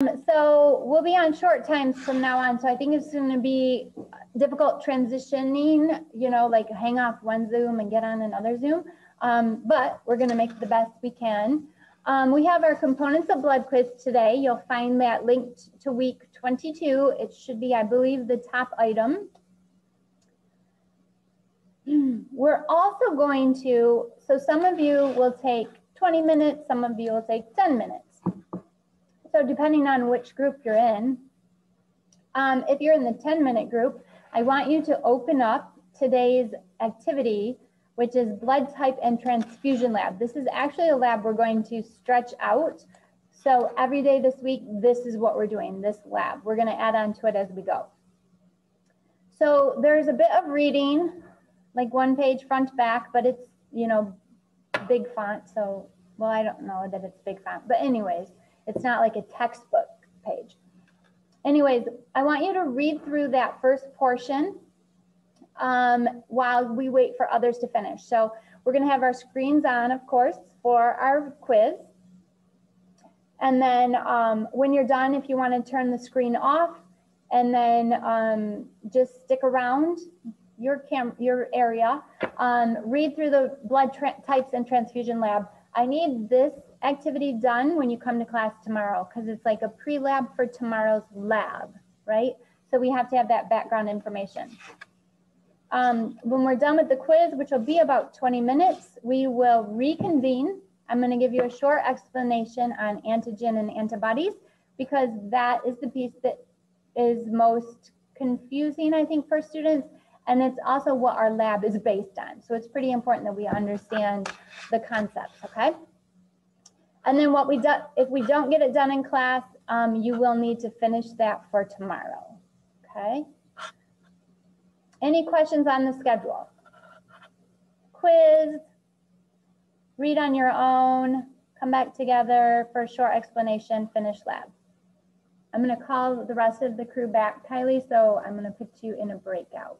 So we'll be on short times from now on. So I think it's going to be difficult transitioning, you know, like hang off one Zoom and get on another Zoom. But we're going to make the best we can. We have our components of blood quiz today. You'll find that linked to week 22. It should be, I believe, the top item. We're also going to, so some of you will take 20 minutes, some of you will take 10 minutes. So depending on which group you're in, if you're in the 10-minute group, I want you to open up today's activity, which is blood type and transfusion lab. This is actually a lab we're going to stretch out. So every day this week, this is what we're doing, this lab. We're going to add on to it as we go. So there's a bit of reading, like one page front back, but it's, you know, big font. So, well, I don't know that it's big font, but anyways, it's not like a textbook page. Anyways, I want you to read through that first portion while we wait for others to finish. So we're going to have our screens on, of course, for our quiz. And then when you're done, if you want to turn the screen off, and then just stick around your area, read through the blood types and transfusion lab. I need this activity done when you come to class tomorrow, because it's like a pre-lab for tomorrow's lab, right? So we have to have that background information. When we're done with the quiz, which will be about 20 minutes, we will reconvene. I'm going to give you a short explanation on antigen and antibodies, because that is the piece that is most confusing, I think, for students. And it's also what our lab is based on. So it's pretty important that we understand the concepts, okay? And then what we do, if we don't get it done in class, you will need to finish that for tomorrow, okay? Any questions on the schedule? Quiz, read on your own, come back together for a short explanation, finish lab. I'm gonna call the rest of the crew back, Kylie, so I'm gonna put you in a breakout.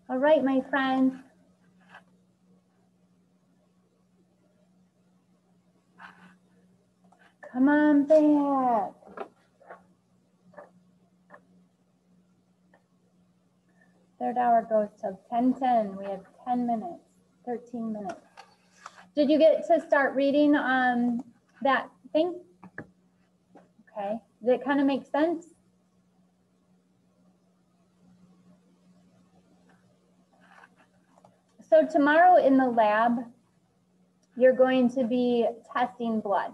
All right, my friends. Come on back. Third hour goes till 10:10. We have 10 minutes, 13 minutes. Did you get to start reading that thing? Okay, does it kind of make sense? So tomorrow in the lab, you're going to be testing blood.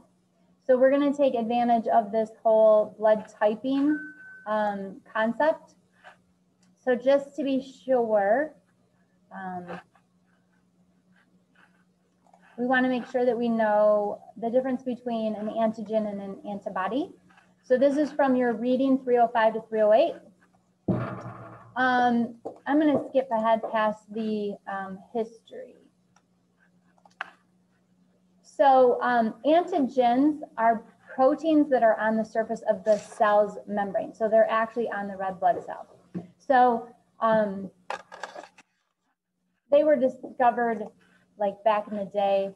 So we're going to take advantage of this whole blood typing concept. So just to be sure, we want to make sure that we know the difference between an antigen and an antibody. So this is from your reading 305 to 308. I'm going to skip ahead past the history. So antigens are proteins that are on the surface of the cell's membrane. So they're actually on the red blood cell. So they were discovered like back in the day,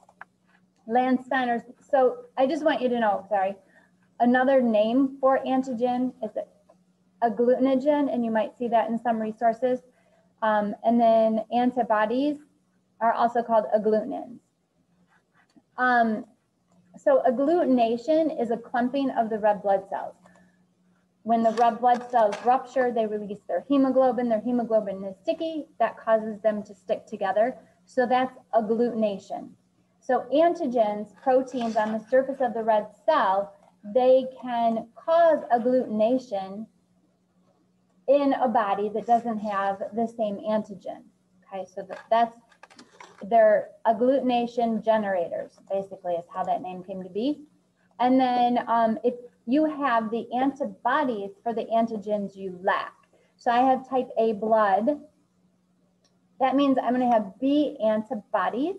Landsteiners. So I just want you to know, sorry, another name for antigen is agglutinogen, and you might see that in some resources. And then antibodies are also called agglutinins. So agglutination is a clumping of the red blood cells. When the red blood cells rupture, they release their hemoglobin. Their hemoglobin is sticky. That causes them to stick together. So that's agglutination. So antigens, proteins on the surface of the red cell, they can cause agglutination in a body that doesn't have the same antigen. Okay, so they're agglutination generators, basically, is how that name came to be. And then if you have the antibodies for the antigens you lack. So I have type A blood. That means I'm going to have B antibodies.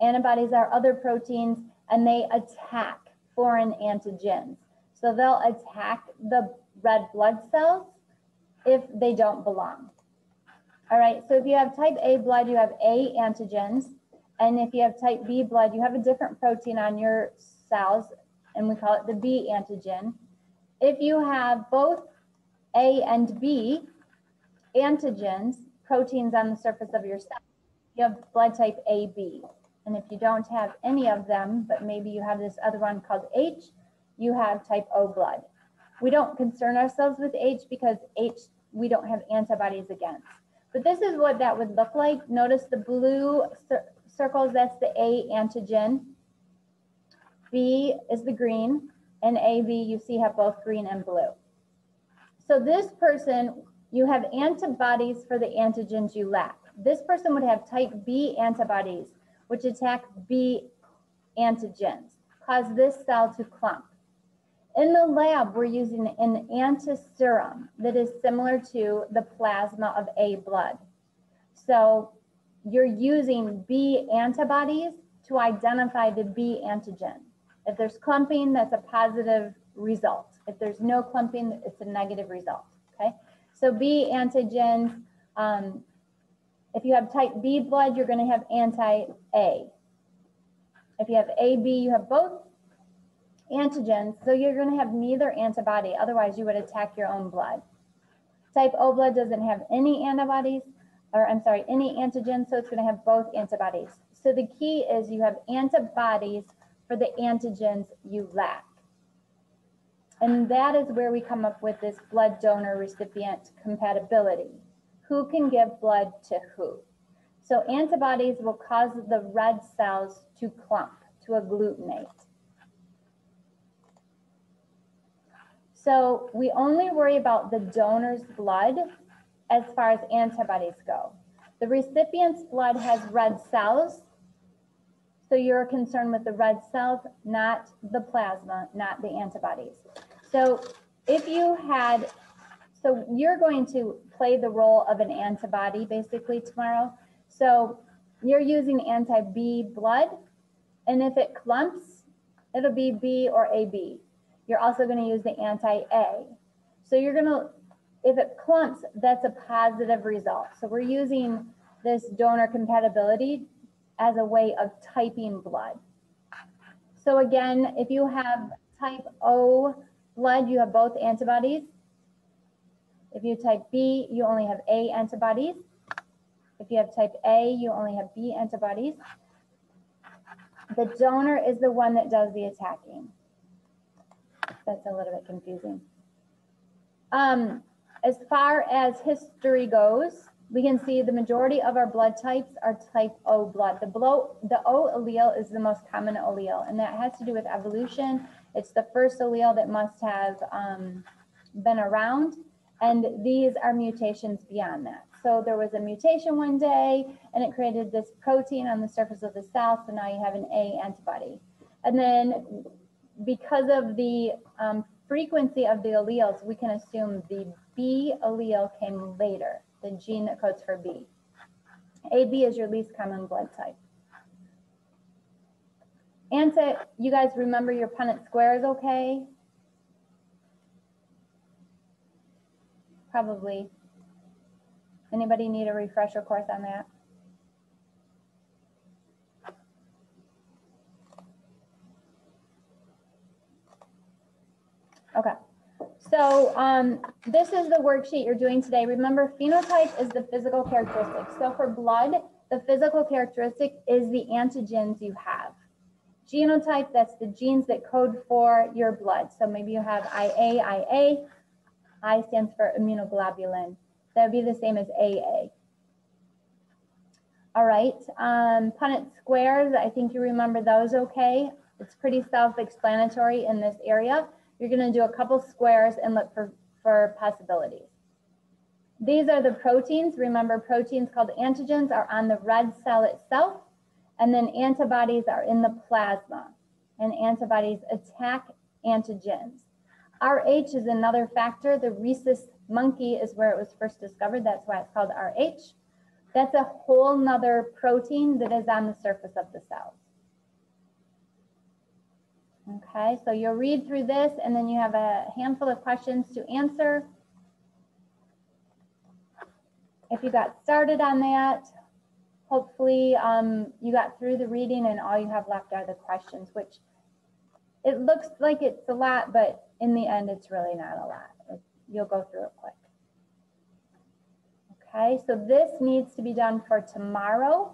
Antibodies are other proteins, and they attack foreign antigens. So they'll attack the red blood cells if they don't belong. All right, so if you have type A blood, you have A antigens. And if you have type B blood, you have a different protein on your cells, and we call it the B antigen. If you have both A and B antigens, proteins on the surface of your cell, you have blood type AB. And if you don't have any of them, but maybe you have this other one called H, you have type O blood. We don't concern ourselves with H because H we don't have antibodies against. But this is what that would look like. Notice the blue circles, that's the A antigen. B is the green, and AB you see have both green and blue. So this person, you have antibodies for the antigens you lack. This person would have type B antibodies, which attack B antigens, cause this cell to clump. In the lab, we're using an antiserum that is similar to the plasma of A blood. So you're using B antibodies to identify the B antigen. If there's clumping, that's a positive result. If there's no clumping, it's a negative result, okay? So B antigens, if you have type B blood, you're gonna have anti-A. If you have AB, you have both antigens, so you're gonna have neither antibody, otherwise you would attack your own blood. Type O blood doesn't have any antibodies, or I'm sorry, any antigens, so it's gonna have both antibodies. So the key is you have antibodies for the antigens you lack. And that is where we come up with this blood donor recipient compatibility. Who can give blood to who? So antibodies will cause the red cells to clump, to agglutinate. So we only worry about the donor's blood as far as antibodies go. The recipient's blood has red cells, so you're concerned with the red cells, not the plasma, not the antibodies. So if you had, so you're going to play the role of an antibody basically tomorrow. So you're using anti-B blood, and if it clumps, it'll be B or AB. You're also going to use the anti-A. So you're going to, if it clumps, that's a positive result. So we're using this donor compatibility as a way of typing blood. So again, if you have type O blood, you have both antibodies. If you type B, you only have A antibodies. If you have type A, you only have B antibodies. The donor is the one that does the attacking. That's a little bit confusing. As far as history goes, we can see the majority of our blood types are type O blood. The O allele is the most common allele, and that has to do with evolution. It's the first allele that must have been around, and these are mutations beyond that. So there was a mutation one day, and it created this protein on the surface of the cell, so now you have an A antibody. And then because of the frequency of the alleles, we can assume the B allele came later, the gene that codes for B. AB is your least common blood type. And so you guys remember your Punnett Squares okay? Probably. Anybody need a refresher course on that? Okay. So this is the worksheet you're doing today. Remember, phenotype is the physical characteristic. So for blood, the physical characteristic is the antigens you have. Genotype, that's the genes that code for your blood. So maybe you have IA. I stands for immunoglobulin. That would be the same as AA. All right, Punnett Squares, I think you remember those okay. It's pretty self-explanatory in this area. You're going to do a couple squares and look for possibilities. These are the proteins. Remember, proteins called antigens are on the red cell itself, and then antibodies are in the plasma, and antibodies attack antigens. RH is another factor. The rhesus monkey is where it was first discovered. That's why it's called RH. That's a whole nother protein that is on the surface of the cells. Okay, so you'll read through this and then you have a handful of questions to answer. if you got started on that, hopefully you got through the reading and all you have left are the questions, which it looks like it's a lot, but in the end, it's really not a lot. You'll go through it quick. Okay, so this needs to be done for tomorrow.